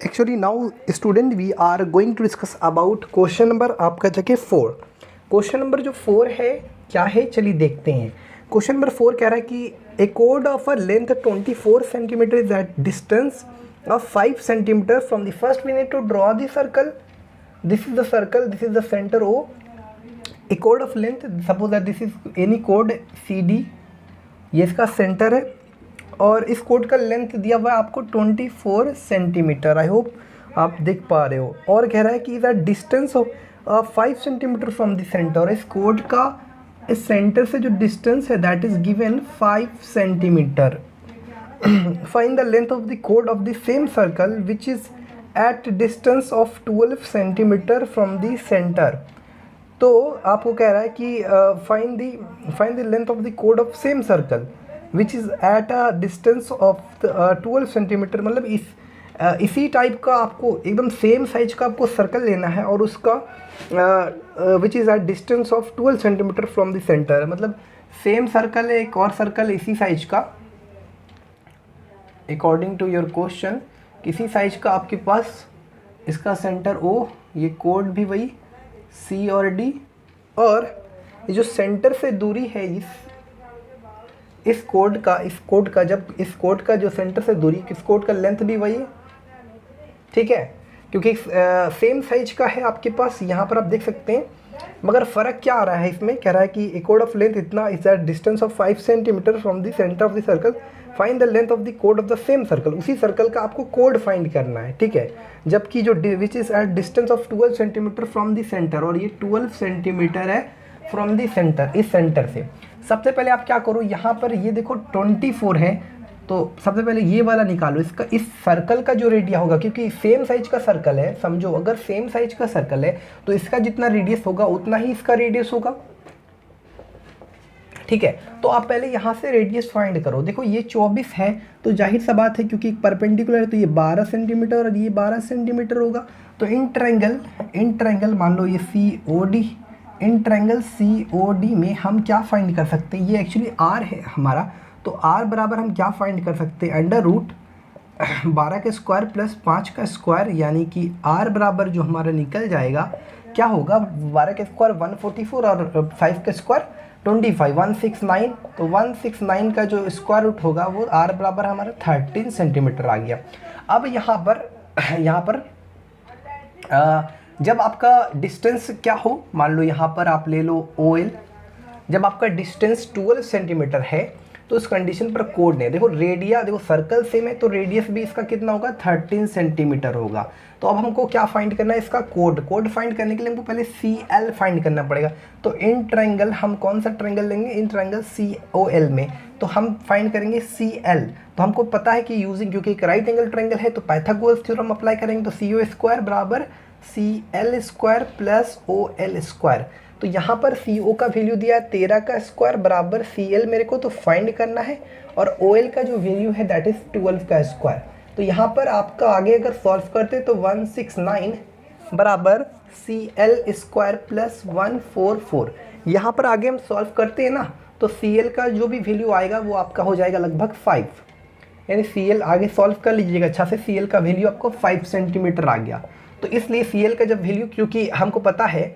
Actually now student we are going to discuss about question number आपका जगह 4। Question number जो 4 है क्या है चलिए देखते हैं। क्वेश्चन नंबर 4 कह रहा है कि ए code of a length 24 centimetre is at distance of 5 centimetre from the first we need to draw the circle. This is the circle, this is the centre O. A code of length, suppose that this is any code C D, ये इसका centre है और इस code का length दिया हुआ है आपको 24 सेंटीमीटर। आई होप आप देख पा रहे हो। और कह रहा है कि the distance of 5 centimetre from the centre. इस कोड का इस सेंटर से जो डिस्टेंस है that is given 5 centimetre. Find the length of the code of the same circle which is at distance of 12 centimetre from the centre. तो आपको कह रहा है कि find the length of the code of same circle which is at a distance of 12 centimetre. मतलब इसी type का आपको एकदम सेम साइज का आपको सर्कल लेना है और उसका which is at distance of 12 centimetre from the centre. मतलब सेम सर्कल है, एक और सर्कल इसी साइज का, अकॉर्डिंग टू योर क्वेश्चन किसी साइज का आपके पास, इसका सेंटर ओ, ये कोड भी वही सी और डी, और ये जो सेंटर से दूरी है इस कोड का जो सेंटर से दूरी, इस कोड का लेंथ भी वही है, ठीक है, क्योंकि सेम साइज का है आपके पास। यहाँ पर आप देख सकते हैं, मगर फ़र्क क्या आ रहा है इसमें, कह रहा है कि ए कोड ऑफ लेंथ इतना is at distance of 5 centimetre from the centre of the circle, find the length of the code of the same circle. उसी सर्कल का आपको कोड फाइंड करना है, ठीक है। जबकि जो which is at distance of 12 centimetre from the centre, और ये 12 सेंटीमीटर है फ्रॉम द सेंटर, इस सेंटर से। सबसे पहले आप क्या करो, यहाँ पर ये देखो 24 है, तो सबसे पहले ये वाला निकालो, इसका इस सर्कल का जो रेडिया होगा, क्योंकि सेम साइज का सर्कल है, समझो अगर सेम साइज का सर्कल है तो इसका जितना रेडियस होगा उतना ही इसका रेडियस होगा, ठीक है। तो आप पहले यहाँ से रेडियस फाइंड करो। देखो ये 24 है तो जाहिर सा बात है क्योंकि परपेंडिकुलर है तो ये 12 सेंटीमीटर और ये 12 सेंटीमीटर होगा। तो इन ट्रायंगल मान लो ये COD, इन ट्रायंगल COD में हम क्या फाइंड कर सकते हैं, ये एक्चुअली R है हमारा, तो R बराबर हम क्या फाइंड कर सकते हैं, अंडर रूट 12 का स्क्वायर प्लस 5 का स्क्वायर, यानी कि R बराबर जो हमारा निकल जाएगा क्या होगा, 12 का स्क्वायर 144 और 5 का स्क्वायर 25, 169। तो 169 का जो स्क्वायर रूट होगा वो R बराबर हमारा 13 सेंटीमीटर आ गया। अब यहाँ पर जब आपका डिस्टेंस क्या हो, मान लो यहाँ पर आप ले लो OL, जब आपका डिस्टेंस 12 सेंटीमीटर है तो उस कंडीशन पर कोड नहीं, देखो रेडिया, देखो सर्कल सेम है तो रेडियस भी इसका कितना होगा, 13 सेंटीमीटर होगा। तो अब हमको क्या फाइंड करना है, इसका कोड फाइंड करने के लिए हमको पहले CL फाइंड करना पड़ेगा। तो इन ट्रायंगल हम कौन सा ट्रायंगल लेंगे, इन ट्रायंगल COL में, तो हम फाइंड करेंगे CL। तो हमको पता है कि यूजिंग, क्योंकि एक राइट एंगल ट्रायंगल है तो पाइथागोरस थ्योरम अप्लाई करेंगे, तो CO स्क्वायर बराबर CL square plus OL square. तो यहाँ पर CO का वैल्यू दिया है 13 का स्क्वायर बराबर CL मेरे को तो फाइंड करना है, और OL का जो वैल्यू है दैट इज 12 का स्क्वायर। तो यहाँ पर आपका आगे अगर सॉल्व करते तो 169 बराबर CL स्क्वायर प्लस 144। यहाँ पर आगे हम सॉल्व करते हैं ना, तो CL का जो भी वैल्यू आएगा वो आपका हो जाएगा लगभग 5, यानी CL आगे सॉल्व कर लीजिएगा अच्छा से, CL का वैल्यू आपको 5 सेंटीमीटर आ गया। तो इसलिए CL का जब वैल्यू, क्योंकि हमको पता है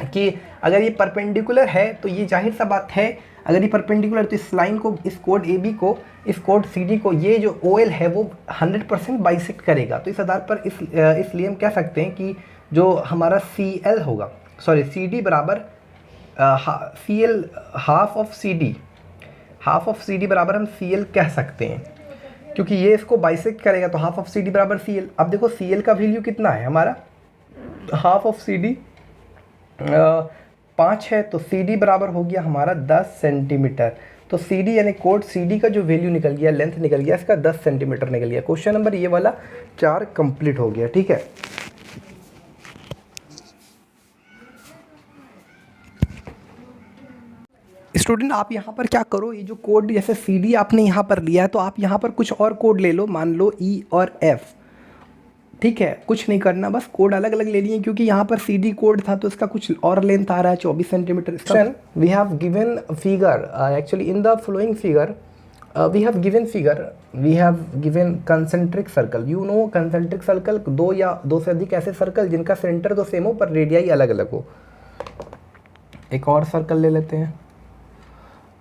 कि अगर ये परपेंडिकुलर है तो ये जाहिर सा बात है, अगर ये परपेंडिकुलर तो इस लाइन को, इस कोड AB को, इस कोड CD को, ये जो OL है वो 100% बाइसेक्ट करेगा। तो इस आधार पर इसलिए हम कह सकते हैं कि जो हमारा CL होगा, सॉरी CD बराबर CL हाफ ऑफ CD बराबर हम CL कह सकते हैं, क्योंकि ये इसको बाइसेक्ट करेगा तो हाफ ऑफ CD बराबर CL। अब देखो CL का वैल्यू कितना है हमारा, हाफ ऑफ CD 5 है, तो CD बराबर हो गया हमारा 10 सेंटीमीटर। तो CD यानी कोड CD का जो वैल्यू निकल गया, लेंथ निकल गया इसका 10 सेंटीमीटर निकल गया। क्वेश्चन नंबर ये वाला 4 कंप्लीट हो गया, ठीक है। स्टूडेंट आप यहाँ पर क्या करो, ये जो कोड जैसे CD आपने यहाँ पर लिया है तो आप यहाँ पर कुछ और कोड ले लो, मान लो E और F, ठीक है। कुछ नहीं करना, बस कोड अलग अलग ले लिए, क्योंकि यहाँ पर CD कोड था तो इसका कुछ और लेंथ आ रहा है 24 centimetre. We have given figure, actually in the following figure we have given figure, we have given concentric circle, you know concentric circle, दो या दो से अधिक ऐसे सर्कल जिनका सेंटर तो सेम हो पर रेडियाई अलग अलग हो। एक और सर्कल ले लेते हैं।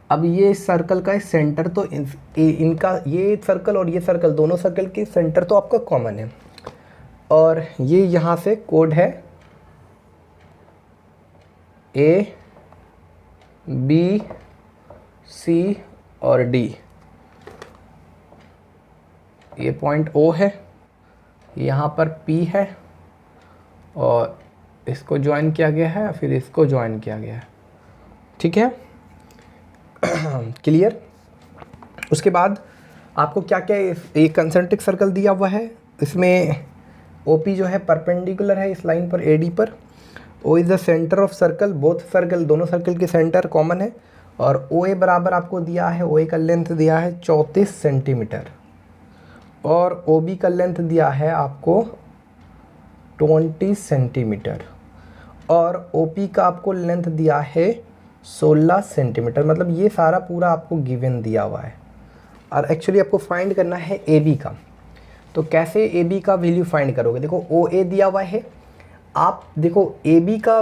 अब ये सर्कल का सेंटर तो इनका ये सर्कल और ये सर्कल दोनों सर्कल के सेंटर तो आपका कॉमन है, और ये यहाँ से कोड है A B C और D। ये पॉइंट O है, यहाँ पर P है और इसको ज्वाइन किया गया है, फिर इसको ज्वाइन किया गया है। ठीक है, क्लियर। उसके बाद आपको क्या क्या एक कंसेंट्रिक सर्कल दिया हुआ है, इसमें OP जो है परपेंडिकुलर है इस लाइन पर AD पर। O is the centre of circle, both circle दोनों सर्कल के सेंटर कॉमन है, और OA बराबर आपको दिया है, OA का लेंथ दिया है 34 सेंटीमीटर, और OB का लेंथ दिया है आपको 20 सेंटीमीटर, और OP का आपको लेंथ दिया है 16 सेंटीमीटर। मतलब ये सारा पूरा आपको गिवन दिया हुआ है, और एक्चुअली आपको फाइंड करना है AB का। तो कैसे AB का वैल्यू फाइंड करोगे, देखो OA दिया हुआ है, आप देखो AB का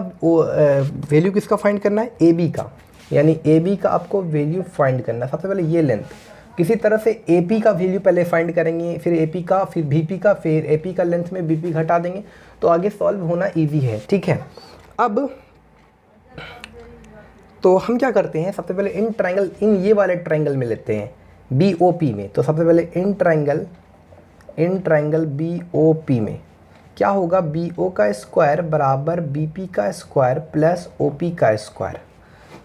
वैल्यू किसका फाइंड करना है, AB का, यानी AB का आपको वैल्यू फाइंड करना है। सबसे पहले ये लेंथ किसी तरह से AP का वैल्यू पहले फाइंड करेंगे, फिर AP का, फिर VP का, फिर AP का लेंथ में BP घटा देंगे, तो आगे सॉल्व होना ईजी है। ठीक है, अब तो हम क्या करते हैं, सबसे पहले इन ट्रायंगल, इन ये वाले ट्रायंगल में लेते हैं BOP में। तो सबसे पहले इन ट्रायंगल BOP में क्या होगा, BO का स्क्वायर बराबर BP का स्क्वायर प्लस OP का स्क्वायर।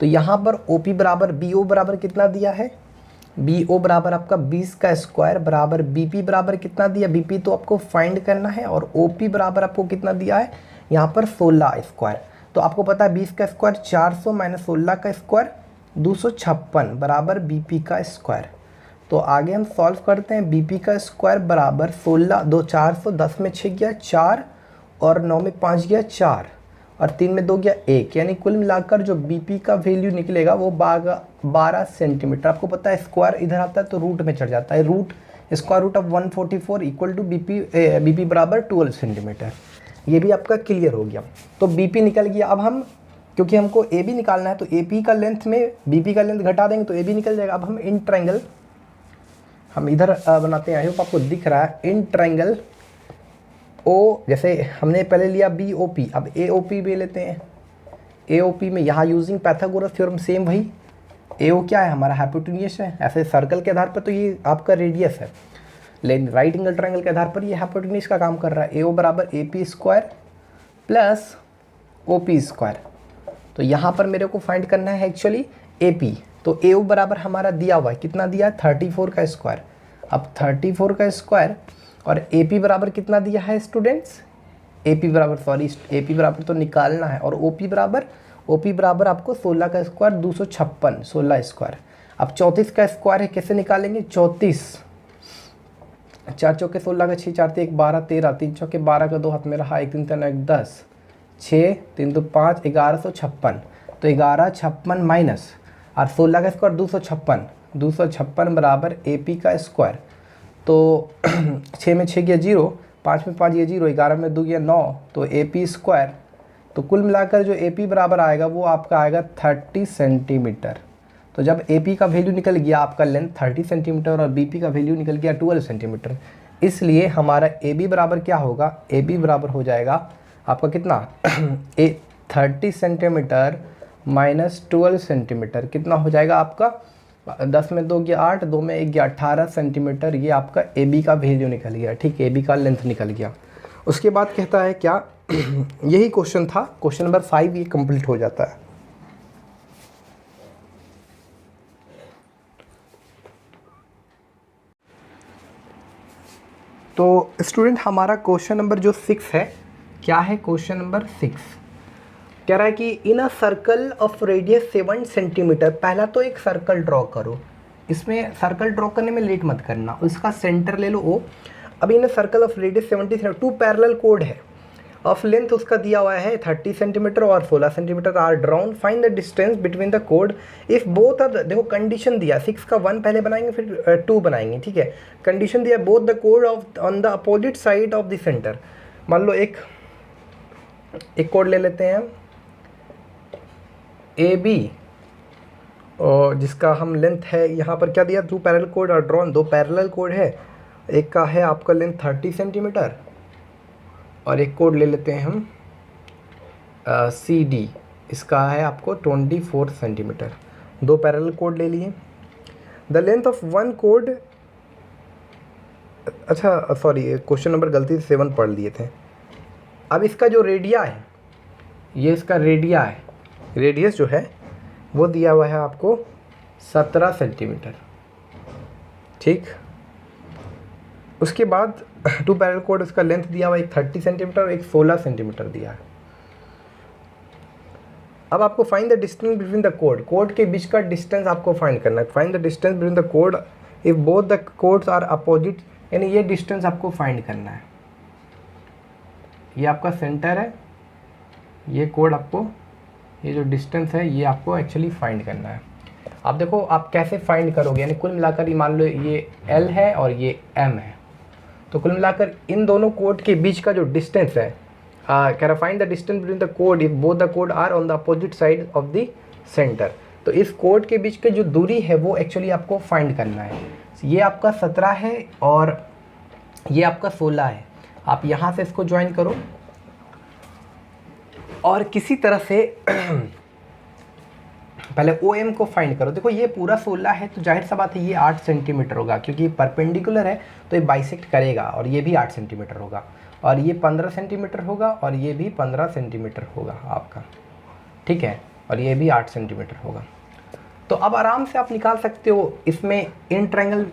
तो यहाँ पर OP बराबर BO बराबर कितना दिया है, BO बराबर आपका 20 का स्क्वायर बराबर BP बराबर कितना दिया, BP तो आपको फाइंड करना है, और OP बराबर आपको कितना दिया है यहाँ पर 16 स्क्वायर। तो आपको पता है 20 का स्क्वायर 400 माइनस 16 का स्क्वायर 256 बराबर BP का स्क्वायर। तो आगे हम सॉल्व करते हैं, BP का स्क्वायर बराबर 16, 2 400, 10 में 6 गया 4, और 9 में 5 गया 4, और 3 में 2 गया 1, यानी कुल मिलाकर जो BP का वैल्यू निकलेगा वो 12 सेंटीमीटर। आपको पता है स्क्वायर इधर आता है तो रूट में चढ़ जाता है, root square root of 144 equal to BP बराबर 12 सेंटीमीटर। ये भी आपका क्लियर हो गया। तो BP निकल गया। अब हम, क्योंकि हमको AB निकालना है, तो AP का लेंथ में BP का लेंथ घटा देंगे तो AB निकल जाएगा। अब हम इन ट्रायंगल हम इधर बनाते हैं, आई होप आपको दिख रहा है, इन ट्रायंगल O, जैसे हमने पहले लिया BOP, अब AOP भी लेते हैं। AOP में यहाँ यूजिंग पाइथागोरस थ्योरम सेम वही, AO क्या है हमारा हाइपोटेन्यूज है, ऐसे सर्कल के आधार पर तो ये आपका रेडियस है, लेकिन राइट एंगल ट्रायंगल के आधार पर ये हाइपोटेन्यूज का काम कर रहा है। AO बराबर AP square plus OP square. तो यहाँ पर मेरे को फाइंड करना है एक्चुअली AP। तो AO बराबर हमारा दिया हुआ है, कितना दिया है 34 का स्क्वायर। अब 34 का स्क्वायर, और AP बराबर कितना दिया है स्टूडेंट्स, AP बराबर तो निकालना है, और OP बराबर आपको 16 का स्क्वायर 256, 16 स्क्वायर। अब 34 का स्क्वायर है, कैसे निकालेंगे, 34 4 चौके 16 का 6 4 1 12 13, 3 चौके 12 का 2 हाथ में रहा, 1 3 3 1 10, 6 3 2 5, 1156। तो 1156 माइनस और 16 का स्क्वायर 256 बराबर AP का स्क्वायर। तो 6 में 6 गया 0, 5 में 5 गया 0, 11 में 2 गया 9, तो AP स्क्वायर। तो कुल मिलाकर जो AP बराबर आएगा वो आपका आएगा 30 सेंटीमीटर। तो जब AP का वैल्यू निकल गया आपका लेंथ 30 सेंटीमीटर और BP का वैल्यू निकल गया 12 सेंटीमीटर, इसलिए हमारा AB बराबर क्या होगा, AB बराबर हो जाएगा आपका कितना 30 सेंटीमीटर माइनस 12 सेंटीमीटर, कितना हो जाएगा आपका 10 में 2 गया 8, 2 में 1 गया 18 सेंटीमीटर। ये आपका AB का वैल्यू निकल गया, ठीक है, AB का लेंथ निकल गया। उसके बाद कहता है क्या यही क्वेश्चन था, क्वेश्चन नंबर 5 ये कंप्लीट हो जाता है। तो स्टूडेंट हमारा क्वेश्चन नंबर जो 6 है, क्या है क्वेश्चन नंबर 6, कह रहा है कि in a circle of radius 7 centimetre, पहला तो एक सर्कल ड्रॉ करो, इसमें सर्कल ड्रॉ करने में लेट मत करना, उसका सेंटर ले लो O। अब in a circle of radius 70 centimetre, 2 parallel कोड है, ऑफ लेंथ उसका दिया हुआ है 30 सेंटीमीटर और 16 centimetre are drawn, find the distance between the कोड इफ़ बोथ आर, देखो कंडीशन दिया 6 का 1 पहले बनाएंगे फिर 2 बनाएंगे, ठीक है। कंडीशन दिया both the code of on the opposite side of the centre. मान लो एक कोड ले लेते हैं हम ए बी, और जिसका हम लेंथ है यहाँ पर क्या दिया, 2 पैरेलल कोड और ड्रॉन, 2 पैरेलल कोड है। एक का है आपका लेंथ 30 सेंटीमीटर और एक कोड ले लेते हैं हम सी डी, इसका है आपको 24 सेंटीमीटर। 2 पैरेलल कोड ले लिए। The length of one code, अच्छा सॉरी क्वेश्चन नंबर गलती से 7 पढ़ लिए थे। अब इसका जो रेडिया है, ये इसका रेडिया है, रेडियस जो है वो दिया हुआ है आपको 17 सेंटीमीटर, ठीक। उसके बाद 2 पैरेलल कोड, इसका लेंथ दिया हुआ एक 30 सेंटीमीटर और एक 16 सेंटीमीटर दिया है। अब आपको find the distance between the कोड, कोड के बीच का डिस्टेंस आपको फाइंड करना है। Find the distance between the कोड if both the chords are opposite, यानी ये डिस्टेंस आपको फाइंड करना है। ये आपका सेंटर है, ये कोड आपको, ये जो डिस्टेंस है ये आपको एक्चुअली फाइंड करना है। आप देखो आप कैसे फाइंड करोगे, यानी कुल मिलाकर ये मान लो ये L है और ये M है, तो कुल मिलाकर इन दोनों कोड के बीच का जो डिस्टेंस है, कह रहा find the distance between the कोड if both the code are on the opposite side of the centre. तो इस कोड के बीच की जो दूरी है वो एक्चुअली आपको फाइंड करना है। ये आपका 17 है और ये आपका 16 है। आप यहाँ से इसको ज्वाइन करो और किसी तरह से पहले OM को फाइंड करो। देखो ये पूरा 16 है तो जाहिर सा बात है ये 8 सेंटीमीटर होगा, क्योंकि परपेंडिकुलर है तो ये बाइसेक्ट करेगा, और ये भी 8 सेंटीमीटर होगा, और ये 15 सेंटीमीटर होगा, और ये भी 15 सेंटीमीटर होगा आपका, ठीक है, और ये भी 8 सेंटीमीटर होगा। तो अब आराम से आप निकाल सकते हो इसमें इन ट्रायंगल,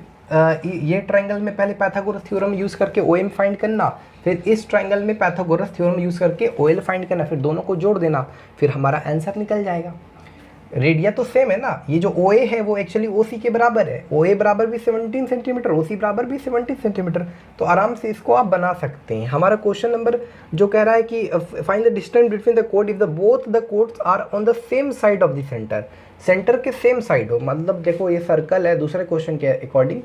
ये ट्रायंगल में पहले पाइथागोरस थ्योरम यूज़ करके OM फाइंड करना, फिर इस ट्रायंगल में पाइथागोरस थ्योरम यूज़ करके OL फाइंड करना, फिर दोनों को जोड़ देना, फिर हमारा आंसर निकल जाएगा। रेडिया तो सेम है ना, ये जो OA है वो एक्चुअली OC के बराबर है, OA बराबर भी 17 सेंटीमीटर, OC बराबर भी 70 सेंटीमीटर, तो आराम से इसको आप बना सकते हैं। हमारा क्वेश्चन नंबर जो कह रहा है कि find the distance between the कोड if the both the chords are on the same side of the centre, centre के सेम साइड हो, मतलब देखो ये सर्कल है दूसरे क्वेश्चन के अकॉर्डिंग,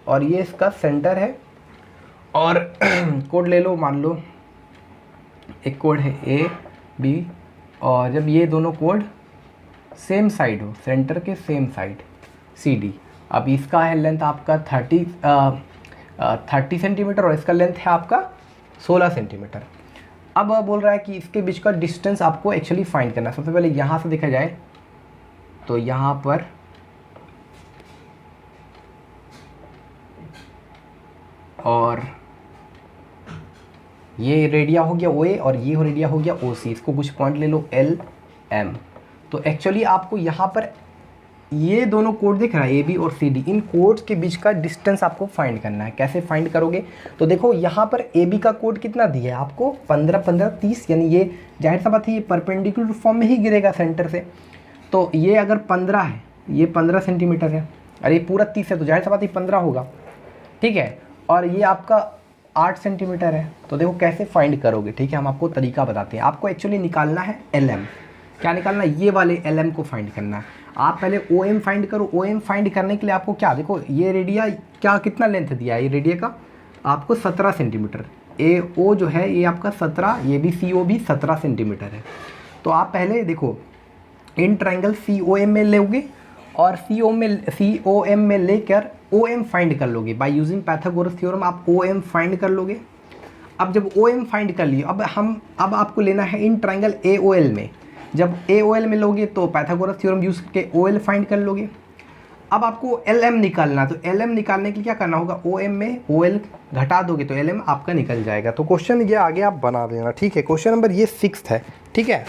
और ये इसका सेंटर है, और कोड ले लो, मान लो एक कोड है A B, और जब ये दोनों कोड सेम साइड हो, सेंटर के सेम साइड CD, अब इसका है लेंथ आपका 30 सेंटीमीटर और इसका लेंथ है आपका 16 सेंटीमीटर। अब बोल रहा है कि इसके बीच का डिस्टेंस आपको एक्चुअली फाइंड करना है। सबसे पहले यहाँ से देखा जाए तो यहाँ पर और ये रेडिया हो गया OA और ये रेडिया हो गया OC, इसको कुछ पॉइंट ले लो L M। तो एक्चुअली आपको यहाँ पर ये दोनों कोड दिख रहा है AB और CD, इन कोड्स के बीच का डिस्टेंस आपको फाइंड करना है। कैसे फाइंड करोगे, तो देखो यहाँ पर AB का कोड कितना दिया है आपको 15 15 30, यानी ये जाहिर सा बात है ये परपेंडिकुलर फॉर्म में ही गिरेगा सेंटर से, तो ये अगर 15 है, ये 15 सेंटीमीटर है, और ये पूरा 30 है तो जाहिर सा बात है 15 होगा, ठीक है, और ये आपका 8 सेंटीमीटर है। तो देखो कैसे फाइंड करोगे, ठीक है, हम आपको तरीका बताते हैं। आपको एक्चुअली निकालना है LM, क्या निकालना है, ये वाले LM को फाइंड करना है। आप पहले OM फाइंड करो। OM फाइंड करने के लिए आपको क्या, देखो ये रेडिया क्या कितना लेंथ दिया है, ये रेडिया का आपको 17 सेंटीमीटर, AO जो है ये आपका 17, ये भी CO भी 17 सेंटीमीटर है। तो आप पहले देखो इन ट्रायंगल COM में लोगे और COM में लेकर OM फाइंड कर लोगे, बाय यूजिंग पाइथागोरस थ्योरम आप OM फाइंड कर लोगे। अब जब OM फाइंड कर लिए, अब आपको लेना है इन ट्रायंगल AOL में। जब AOL में लोगे तो पाइथागोरस थ्योरम यूज़ करके OL फाइंड कर लोगे। अब आपको LM निकालना, तो LM निकालने के लिए क्या करना होगा, OM में OL घटा दोगे तो LM आपका निकल जाएगा। तो क्वेश्चन ये आगे आप बना देना, ठीक है। क्वेश्चन नंबर ये 6 है, ठीक है।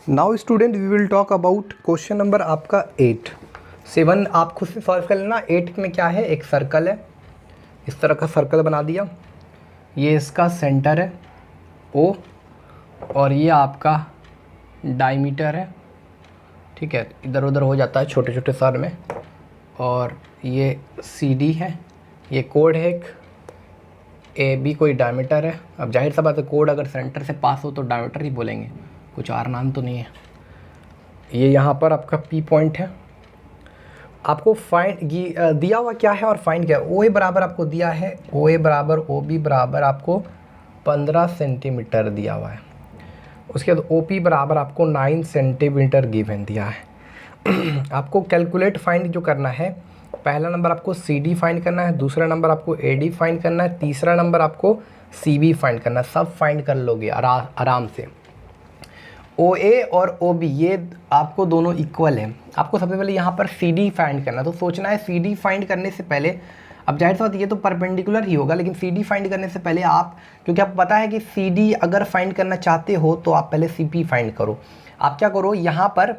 Now student we will talk about question number आपका 8। 7 आप खुद से सॉल्व कर लेना। 8 में क्या है, एक सर्कल है, इस तरह का सर्कल बना दिया, ये इसका सेंटर है O, और ये आपका डायमीटर है, ठीक है, इधर उधर हो जाता है छोटे छोटे सर में। और ये CD है, ये कोड है एक, AB कोई डायमीटर है। अब जाहिर सा बात है कोड अगर सेंटर से पास हो तो डायमीटर ही बोलेंगे, कुछ और नाम तो नहीं है। ये यहाँ पर आपका P पॉइंट है। आपको फाइंड दिया हुआ क्या है और फाइंड क्या है। OA बराबर आपको दिया है, OA बराबर OB बराबर आपको 15 सेंटीमीटर दिया हुआ है। उसके बाद OP बराबर आपको 9 सेंटीमीटर गिवन दिया है। आपको कैलकुलेट फाइंड जो करना है, पहला नंबर आपको CD फाइंड करना है, दूसरा नंबर आपको AD फाइंड करना है, तीसरा नंबर आपको CB फाइंड करना है। सब फाइंड कर लोगे आराम से। OA और OB ये आपको दोनों इक्वल हैं। आपको सबसे पहले यहाँ पर CD फाइंड करना, तो सोचना है CD फाइंड करने से पहले, अब जाहिर सी बात ये तो परपेंडिकुलर ही होगा, लेकिन CD फाइंड करने से पहले आप, क्योंकि आपको पता है कि CD अगर फाइंड करना चाहते हो तो आप पहले CP फाइंड करो। आप क्या करो, यहाँ पर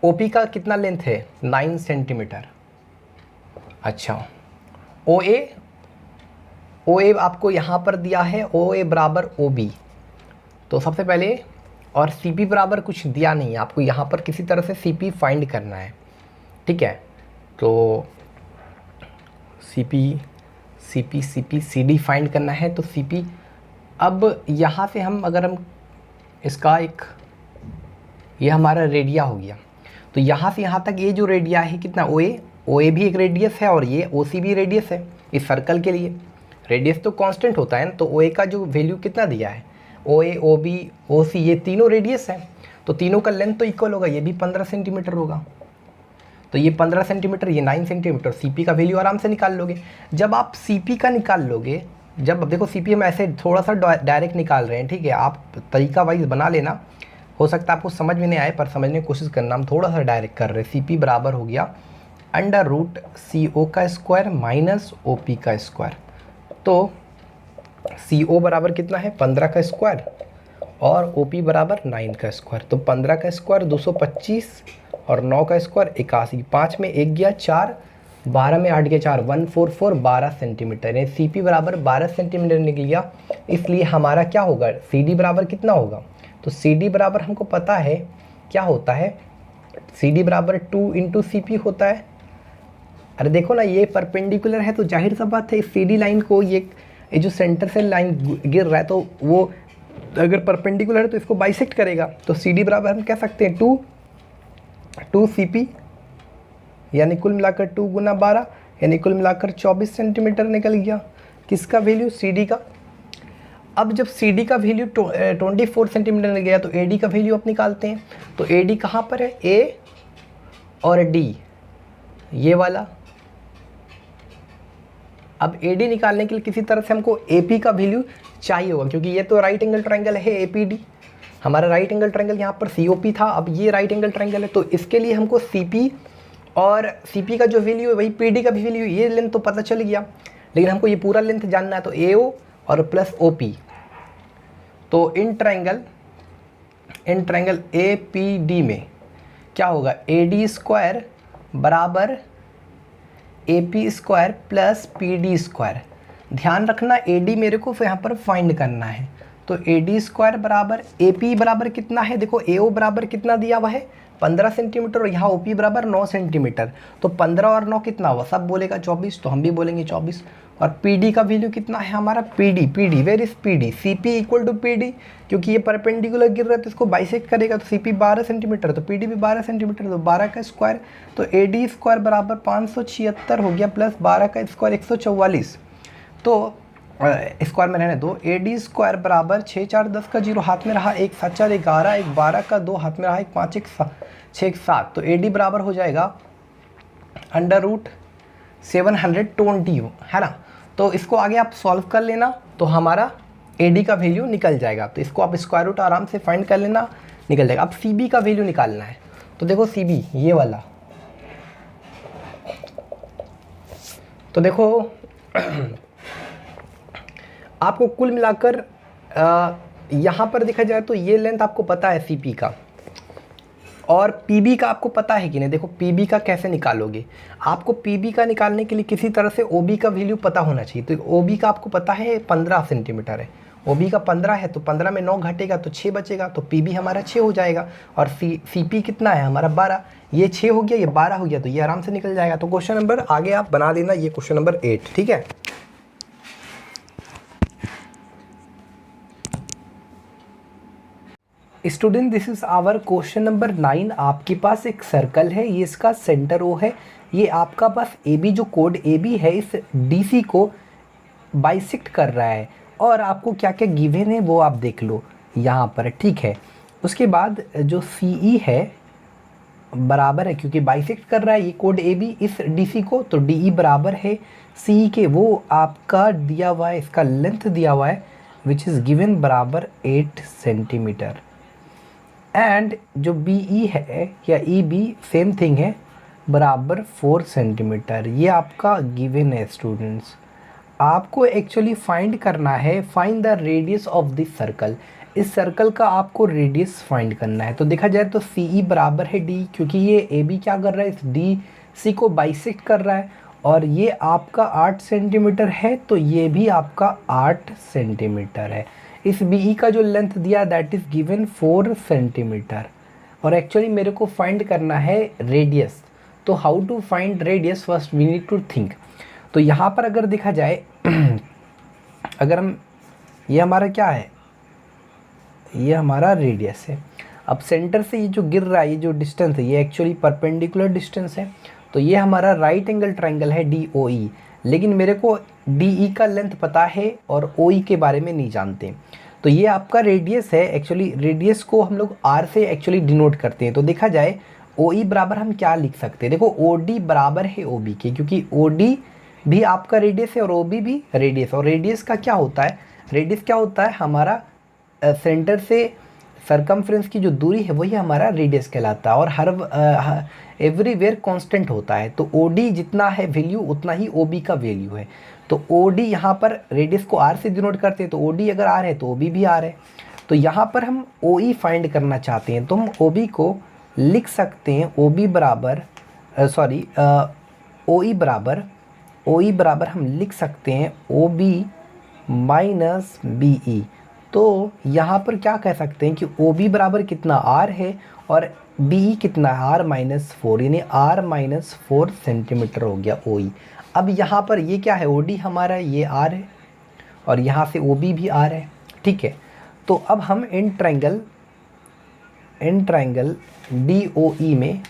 OP का कितना लेंथ है, 9 सेंटीमीटर। अच्छा, OA आपको यहाँ पर दिया है, OA बराबर OB। तो सबसे पहले, और CP बराबर कुछ दिया नहीं है आपको, यहाँ पर किसी तरह से CP फाइंड करना है, ठीक है। तो CP CD फाइंड करना है, तो CP, अब यहाँ से अगर हम इसका एक, ये हमारा रेडिया हो गया, तो यहाँ से यहाँ तक ये जो रेडिया है कितना, OA भी एक रेडियस है और ये OC भी रेडियस है इस सर्कल के लिए। रेडियस तो कांस्टेंट होता है ना, तो OA का जो वैल्यू कितना दिया है, OA OB OC ये तीनों रेडियस है, तो तीनों का लेंथ तो इक्वल होगा। ये भी 15 सेंटीमीटर होगा, तो ये 15 सेंटीमीटर, ये 9 सेंटीमीटर। CP का वैल्यू आराम से निकाल लोगे। जब आप CP का निकाल लोगे, जब अब देखो CP हम ऐसे थोड़ा सा डायरेक्ट निकाल रहे हैं, ठीक है, आप तरीका वाइज बना लेना, हो सकता है आपको समझ में नहीं आए पर समझने की कोशिश करना। हम थोड़ा सा डायरेक्ट कर रहे हैं। CP बराबर हो गया √CO का स्क्वायर माइनस OP का स्क्वायर। तो CO बराबर कितना है, 15 का स्क्वायर, और OP बराबर 9 का स्क्वायर। तो 15 का स्क्वायर 225 और 9 का स्क्वायर 81। 5 में 1 गया 4, 12 में 8 गया 4, 144 12 सेंटीमीटर है। CP बराबर 12 सेंटीमीटर निकल गया। इसलिए हमारा क्या होगा, CD बराबर कितना होगा, तो CD बराबर हमको पता है क्या होता है, CD बराबर 2 × CP होता है। अरे देखो ना, ये परपेंडिकुलर है तो जाहिर सा बात है इस CD लाइन को, ये जो सेंटर से लाइन गिर रहा है तो वो अगर परपेंडिकुलर है तो इसको बाइसेक्ट करेगा। तो CD बराबर हम कह सकते हैं 2 CP, यानी कुल मिलाकर 2 × 12, यानी कुल मिलाकर 24 सेंटीमीटर निकल गया। किसका वैल्यू, CD का। अब जब CD का वैल्यू 24 सेंटीमीटर निकल गया तो AD का वैल्यू आप निकालते हैं। तो AD कहाँ पर है, A और D, ये वाला। अब AD निकालने के लिए किसी तरह से हमको AP का वैल्यू चाहिए होगा, क्योंकि ये तो राइट एंगल ट्रायंगल है APD। हमारा राइट एंगल ट्रायंगल यहाँ पर COP था, अब ये राइट एंगल ट्रायंगल है, तो इसके लिए हमको CP और CP का जो वैल्यू है वही PD का भी वैल्यू। ये लेंथ तो पता चल गया, लेकिन हमको ये पूरा लेंथ जानना है, तो AO और प्लस OP। तो इन ट्रायंगल APD में क्या होगा, AD स्क्वायर बराबर AP square plus PD square. ध्यान रखना AD मेरे को यहाँ पर फाइंड करना है, तो AD स्क्वायर बराबर AP बराबर कितना है, देखो AO बराबर कितना दिया हुआ है 15 सेंटीमीटर, और यहाँ OP बराबर 9 सेंटीमीटर। तो 15 और 9 कितना हुआ, सब बोलेगा 24, तो हम भी बोलेंगे 24। और PD का वैल्यू कितना है हमारा, PD where is PD, CP equal to PD, क्योंकि ये परपेंडिकुलर गिर रहा है तो इसको बाइसेक्ट करेगा, तो CP 12 सेंटीमीटर, तो PD भी 12 सेंटीमीटर, तो 12 का स्क्वायर। तो AD स्क्वायर बराबर 576 हो गया, प्लस 12 का स्क्वायर 144। तो स्क्वायर में रहने दो। AD स्क्वायर बराबर 6 4 10 का 0 हाथ में रहा, 1 7 4 11, 1 12 का 2 हाथ में रहा, 1 5 1 6 7। तो AD बराबर हो जाएगा √720, है ना। तो इसको आगे आप सॉल्व कर लेना, तो हमारा AD का वैल्यू निकल जाएगा। तो इसको आप स्क्वायर रूट आराम से फाइंड कर लेना, निकल जाएगा। अब CB का वैल्यू निकालना है, तो देखो CB ये वाला, तो देखो आपको कुल मिलाकर यहाँ पर देखा जाए तो ये लेंथ आपको पता है CP का, और PB का आपको पता है कि नहीं। देखो PB का कैसे निकालोगे, आपको PB का निकालने के लिए किसी तरह से OB का वैल्यू पता होना चाहिए। तो OB का आपको पता है 15 सेंटीमीटर है, ओ बी का 15 है तो 15 में 9 घटेगा तो 6 बचेगा, तो पी बी हमारा 6 हो जाएगा। और सी पी कितना है हमारा 12, ये 6 हो गया, ये 12 हो गया, तो ये आराम से निकल जाएगा। तो क्वेश्चन नंबर आगे आप बना देना, ये क्वेश्चन नंबर 8, ठीक है। Student this is our question number 9। आपके पास एक सर्कल है, ये इसका सेंटर ओ है, ये आपका पास ए बी जो कोड ए बी है इस डी सी को बाइसेक्ट कर रहा है, और आपको क्या क्या गिवन है वो आप देख लो यहाँ पर, ठीक है। उसके बाद जो सी ई है बराबर है, क्योंकि बाइसेक्ट कर रहा है ये कोड ए बी इस डी सी को, तो डी ई बराबर है सी ई के, वो आपका दिया हुआ है, इसका लेंथ दिया हुआ है विच इज़ गिवन बराबर 8 सेंटीमीटर। एंड जो बी ई है या ई बी सेम थिंग है, बराबर 4 सेंटीमीटर, ये आपका गिवन है स्टूडेंट्स। आपको एक्चुअली फाइंड करना है, find the radius of this circle, इस सर्कल का आपको रेडियस फाइंड करना है। तो देखा जाए तो सी ई बराबर है डी, क्योंकि ये ए बी क्या कर रहा है, इस डी सी को बाइसेक्ट कर रहा है, और ये आपका 8 सेंटीमीटर है, तो ये भी आपका 8 सेंटीमीटर है। इस बी ई का जो लेंथ दिया दैट इज़ गिवन 4 सेंटीमीटर, और एक्चुअली मेरे को फाइंड करना है रेडियस। तो how to find radius, first we need to think. तो यहाँ पर अगर देखा जाए अगर हम, ये हमारा क्या है, ये हमारा रेडियस है। अब सेंटर से ये जो गिर रहा है, ये जो डिस्टेंस है, ये एक्चुअली परपेंडिकुलर डिस्टेंस है, तो ये हमारा राइट एंगल ट्रायंगल है डी ओ ई, लेकिन मेरे को डी ई का लेंथ पता है और ओ ई के बारे में नहीं जानते। तो ये आपका रेडियस है, एक्चुअली रेडियस को हम लोग आर से एक्चुअली डिनोट करते हैं। तो देखा जाए ओ ई बराबर हम क्या लिख सकते हैं, देखो ओ डी बराबर है ओ बी के, क्योंकि ओ डी भी आपका रेडियस है और ओ बी भी रेडियस। और रेडियस का क्या होता है, रेडियस क्या होता है हमारा सेंटर से सरकमफ्रेंस की जो दूरी है वही हमारा रेडियस कहलाता है, और हर एवरीवेयर कांस्टेंट होता है। तो ओ डी जितना है वैल्यू उतना ही ओ बी का वैल्यू है। तो ओ डी यहाँ पर रेडियस को आर से डिनोट करते हैं, तो ओ डी अगर आर है तो ओ बी भी आर है। तो यहाँ पर हम ओ ई फाइंड करना चाहते हैं, तो हम ओ बी को लिख सकते हैं, ओ बी बराबर ओ ई बराबर हम लिख सकते हैं O B minus B E. तो यहाँ पर क्या कह सकते हैं कि ओ बी बराबर कितना आर है और बी ई कितना है आर माइनस 4, यानी आर माइनस 4 सेंटीमीटर हो गया ओ ई। अब यहाँ पर ये क्या है, ओ डी हमारा ये आर है और यहाँ से ओ बी भी आर है, ठीक है। तो अब हम in triangle D O E में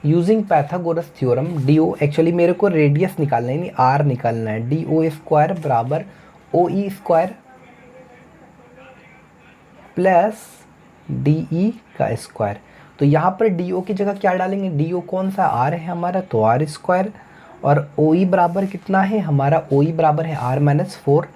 using Pythagoras theorem, D O actually मेरे को रेडियस निकालना है, यानी आर निकालना है, डी ओ स्क्वायर बराबर ओ E square plus D E का स्क्वायर। तो यहाँ पर डी ओ की जगह क्या डालेंगे, डी ओ कौन सा आर है हमारा, तो आर स्क्वायर, और ओ ई बराबर कितना है हमारा, ओ ई बराबर है आर माइनस 4,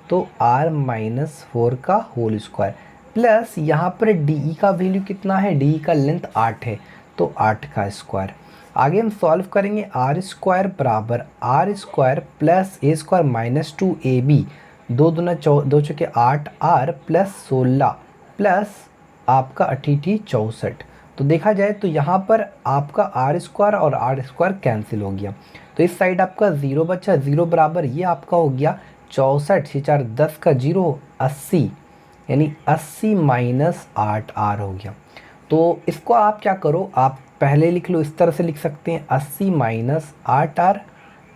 तो आर माइनस 4 का होल स्क्वायर, प्लस यहाँ पर डी ई का वैल्यू कितना है, डी ई का लेंथ 8 है, तो 8 का स्क्वायर। आगे हम सॉल्व करेंगे, आर स्क्वायर बराबर R square plus A square minus 2 A B, 2 दूना 2 चौके 8 आर प्लस 16 प्लस आपका 88 64। तो देखा जाए तो यहाँ पर आपका आर स्क्वायर और आर स्क्वायर कैंसिल हो गया, तो इस साइड आपका 0 बचा, 0 बराबर ये आपका हो गया 64, 6 4 10 का 0 80, यानी 80 माइनस 8 आर हो गया। तो इसको आप क्या करो, आप पहले लिख लो, इस तरह से लिख सकते हैं 80 माइनस 8 आर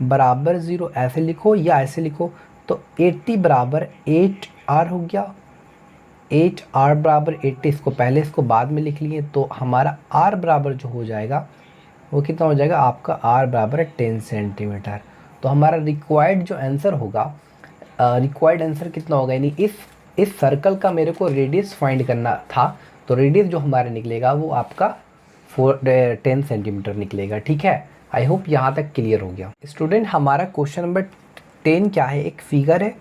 बराबर 0, ऐसे लिखो या ऐसे लिखो। तो 80 बराबर 8 आर हो गया, 8 आर बराबर 80, इसको पहले इसको बाद में लिख लिए, तो हमारा आर बराबर जो हो जाएगा वो कितना हो जाएगा आपका, आर बराबर 10 सेंटीमीटर। तो हमारा रिक्वायर्ड जो आंसर होगा, रिक्वायर्ड आंसर कितना होगा, यानी इस सर्कल का मेरे को रेडियस फाइंड करना था, तो रेडियस जो हमारा निकलेगा वो आपका 10 सेंटीमीटर निकलेगा, ठीक है। आई होप यहाँ तक क्लियर हो गया। स्टूडेंट हमारा क्वेश्चन नंबर 10 क्या है, एक फिगर है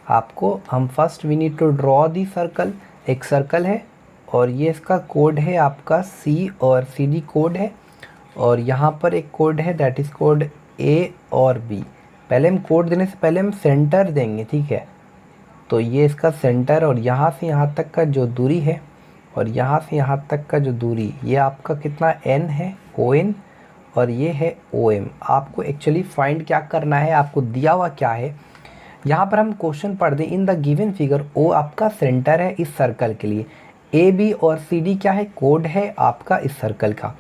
आपको, हम first we need to draw the circle, एक सर्कल है और ये इसका कोड है आपका सी और सी डी कोड है, और यहाँ पर एक कोड है दैट इज़ कोड ए और बी। पहले हम कोड देने से पहले हम सेंटर देंगे, ठीक है। तो ये इसका सेंटर और यहाँ से यहाँ तक का जो दूरी है और यहाँ से यहाँ तक का जो दूरी, ये आपका कितना n है, ओ एन, और ये है ओ एम। आपको एक्चुअली फाइंड क्या करना है, आपको दिया हुआ क्या है, यहाँ पर हम क्वेश्चन पढ़ दें, in the given figure O आपका सेंटर है इस सर्कल के लिए, ए बी और सी डी क्या है, कोड है आपका इस सर्कल का।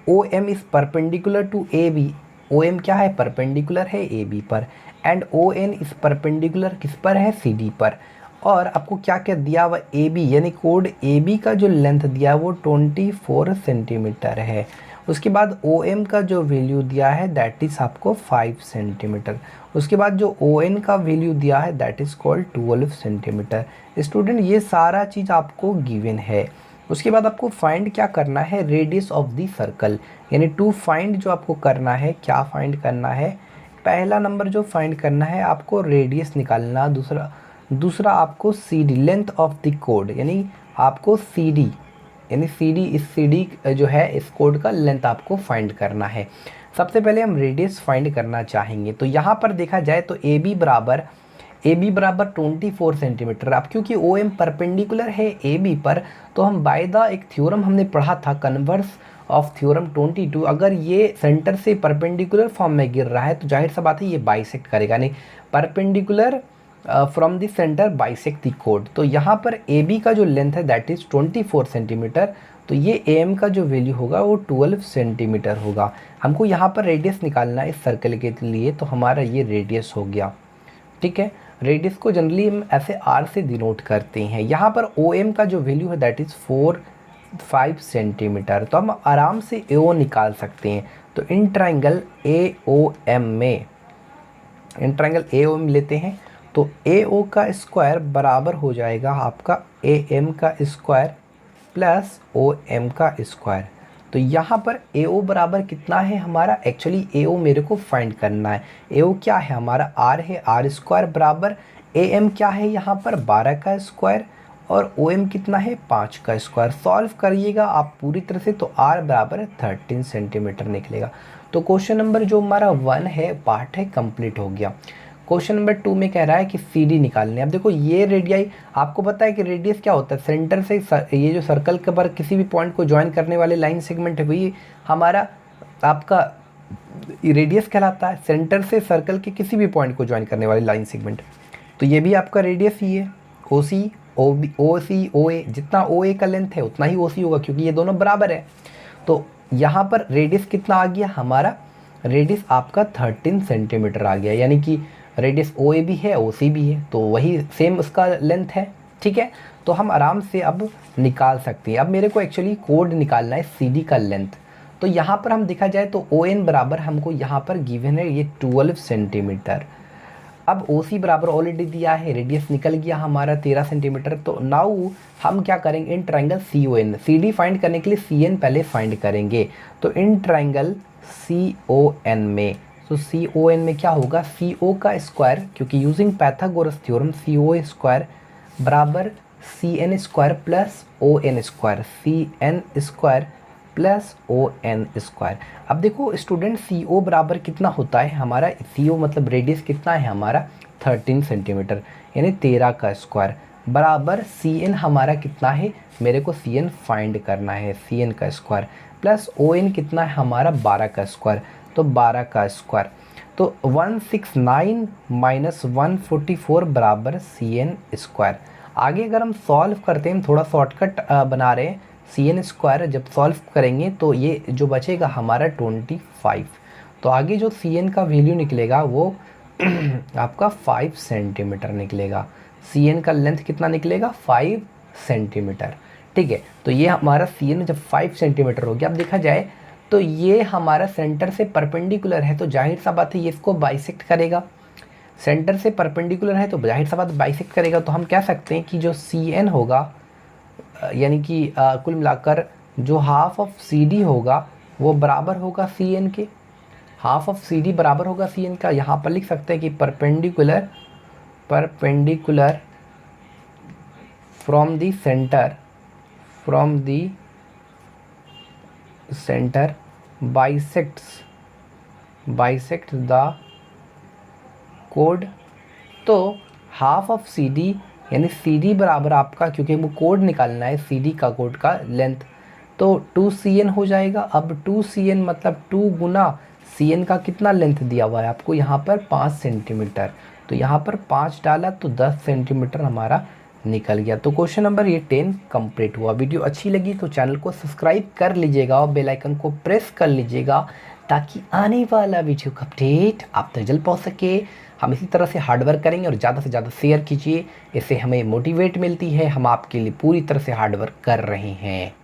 O M is perpendicular to A B, O M क्या है, परपेंडिकुलर है ए बी पर, and O N is perpendicular किस पर है, सी डी पर। और आपको क्या क्या दिया हुआ, ए बी यानी कोड ए बी का जो लेंथ दिया है वो 24 सेंटीमीटर है। उसके बाद ओ एम का जो वैल्यू दिया है दैट इज़ आपको 5 सेंटीमीटर। उसके बाद जो ओ एन का वैल्यू दिया है that is called 12 centimetre. Student ये सारा चीज़ आपको गिवन है। उसके बाद आपको फाइंड क्या करना है, रेडियस ऑफ द सर्कल, यानी टू फाइंड जो आपको करना है, क्या फाइंड करना है, पहला नंबर जो फाइंड करना है आपको रेडियस निकालना, दूसरा आपको C D length of the कोड, यानी आपको सी डी यानी सी डी इस सी डी जो है इस कोड का लेंथ आपको फाइंड करना है। सबसे पहले हम रेडियस फाइंड करना चाहेंगे। तो यहाँ पर देखा जाए तो ए बी बराबर 24 सेंटीमीटर। अब क्योंकि ओ एम परपेंडिकुलर है ए बी पर, तो हम बाय द एक थ्योरम हमने पढ़ा था कन्वर्स ऑफ थ्योरम 22, अगर ये सेंटर से परपेंडिकुलर फॉर्म में गिर रहा है तो जाहिर सा बात है ये बाइसेक्ट करेगा, नहीं perpendicular from the centre bisect the code. तो यहाँ पर ए बी का जो लेंथ है दैट इज़ 24 सेंटीमीटर, तो ये ए एम का जो वैल्यू होगा वो 12 सेंटीमीटर होगा। हमको यहाँ पर रेडियस निकालना है इस सर्कल के लिए, तो हमारा ये रेडियस हो गया। ठीक है, रेडियस को जनरली हम ऐसे आर से डिनोट करते हैं। यहाँ पर ओ एम का जो वैल्यू है दैट इज़ 5 सेंटीमीटर, तो हम आराम से ए ओ निकाल सकते हैं। तो in triangle A O M में, in triangle A O M लेते हैं, तो ए ओ का स्क्वायर बराबर हो जाएगा आपका ए एम का स्क्वायर प्लस ओ एम का स्क्वायर। तो यहाँ पर ए ओ बराबर कितना है हमारा, एक्चुअली ए ओ मेरे को फाइंड करना है। ए ओ क्या है हमारा, आर है, आर स्क्वायर बराबर ए एम क्या है यहाँ पर 12 का स्क्वायर, और ओ एम कितना है 5 का स्क्वायर। सॉल्व करिएगा आप पूरी तरह से तो आर बराबर 13 सेंटीमीटर निकलेगा। तो क्वेश्चन नंबर जो हमारा 1 है पार्ट है कंप्लीट हो गया। क्वेश्चन नंबर 2 में कह रहा है कि सी डी निकालने। अब देखो ये रेडियाई, आपको पता है कि रेडियस क्या होता है, सेंटर से ये जो सर्कल के पर किसी भी पॉइंट को ज्वाइन करने वाले लाइन सेगमेंट है वही हमारा आपका रेडियस कहलाता है, सेंटर से सर्कल के किसी भी पॉइंट को ज्वाइन करने वाले लाइन सेगमेंट। तो ये भी आपका रेडियस ही है, ओ सी ओ बी ओ सी ओ ए, जितना ओ ए का लेंथ है उतना ही ओ सी होगा क्योंकि ये दोनों बराबर है। तो यहाँ पर रेडियस कितना आ गया हमारा, रेडियस आपका 13 सेंटीमीटर आ गया, यानी कि रेडियस ओ ए भी है ओ सी भी है, तो वही सेम उसका लेंथ है। ठीक है, तो हम आराम से अब निकाल सकते हैं। अब मेरे को एक्चुअली कोड निकालना है सी डी का लेंथ। तो यहाँ पर हम देखा जाए तो ओ एन बराबर हमको यहाँ पर गिवन है ये 12 सेंटीमीटर। अब ओ सी बराबर ऑलरेडी दिया है, रेडियस निकल गया हमारा 13 सेंटीमीटर। तो नाउ हम क्या करेंगे, in triangle C O N, C D find करने के लिए सी एन पहले फाइंड करेंगे। तो इन ट्राइंगल सी ओ एन में, तो सी ओ एन में क्या होगा, सी ओ का स्क्वायर, क्योंकि using Pythagoras theorem C O square बराबर C N square plus O N square, C N square plus O N square. अब देखो स्टूडेंट सी ओ बराबर कितना होता है हमारा, सी ओ मतलब रेडियस कितना है हमारा 13 सेंटीमीटर, यानी 13 का स्क्वायर बराबर सी एन हमारा कितना है, मेरे को सी एन फाइंड करना है, सी एन का स्क्वायर प्लस ओ एन कितना है हमारा 12 का स्क्वायर, तो 12 का स्क्वायर। तो 169 माइनस 144 बराबर सी एन स्क्वायर। आगे अगर हम सॉल्व करते हैं, हम थोड़ा शॉर्टकट बना रहे हैं, सी एन स्क्वायर जब सॉल्व करेंगे तो ये जो बचेगा हमारा 25। तो आगे जो सी एन का वैल्यू निकलेगा वो आपका 5 सेंटीमीटर निकलेगा। सी एन का लेंथ कितना निकलेगा 5 सेंटीमीटर। ठीक है, तो ये हमारा सी एन जब 5 सेंटीमीटर हो गया। अब देखा जाए तो ये हमारा सेंटर से परपेंडिकुलर है, तो जाहिर सा बात है ये इसको बाइसेक्ट करेगा। सेंटर से परपेंडिकुलर है तो जाहिर सा बात बाइसेक्ट करेगा। तो हम कह सकते हैं कि जो सी एन होगा, यानी कि कुल मिलाकर जो हाफ ऑफ सी डी होगा वो बराबर होगा सी एन के, हाफ ऑफ सी डी बराबर होगा सी एन का। यहाँ पर लिख सकते हैं कि perpendicular from the centre bisect the code. तो हाफ ऑफ सी डी यानी सी डी बराबर आपका, क्योंकि वो कोड निकालना है सी डी का कोड का लेंथ, तो 2 सी एन हो जाएगा। अब 2 सी एन मतलब 2 गुना सी एन का कितना लेंथ दिया हुआ है आपको यहाँ पर 5 सेंटीमीटर, तो यहाँ पर 5 डाला तो 10 सेंटीमीटर हमारा निकल गया। तो क्वेश्चन नंबर ये 10 कंप्लीट हुआ। वीडियो अच्छी लगी तो चैनल को सब्सक्राइब कर लीजिएगा और बेल आइकन को प्रेस कर लीजिएगा ताकि आने वाला वीडियो का अपडेट आप तक जल्द पहुँच सके। हम इसी तरह से हार्डवर्क करेंगे और ज़्यादा से ज़्यादा शेयर कीजिए, इससे हमें मोटिवेट मिलती है, हम आपके लिए पूरी तरह से हार्डवर्क कर रहे हैं।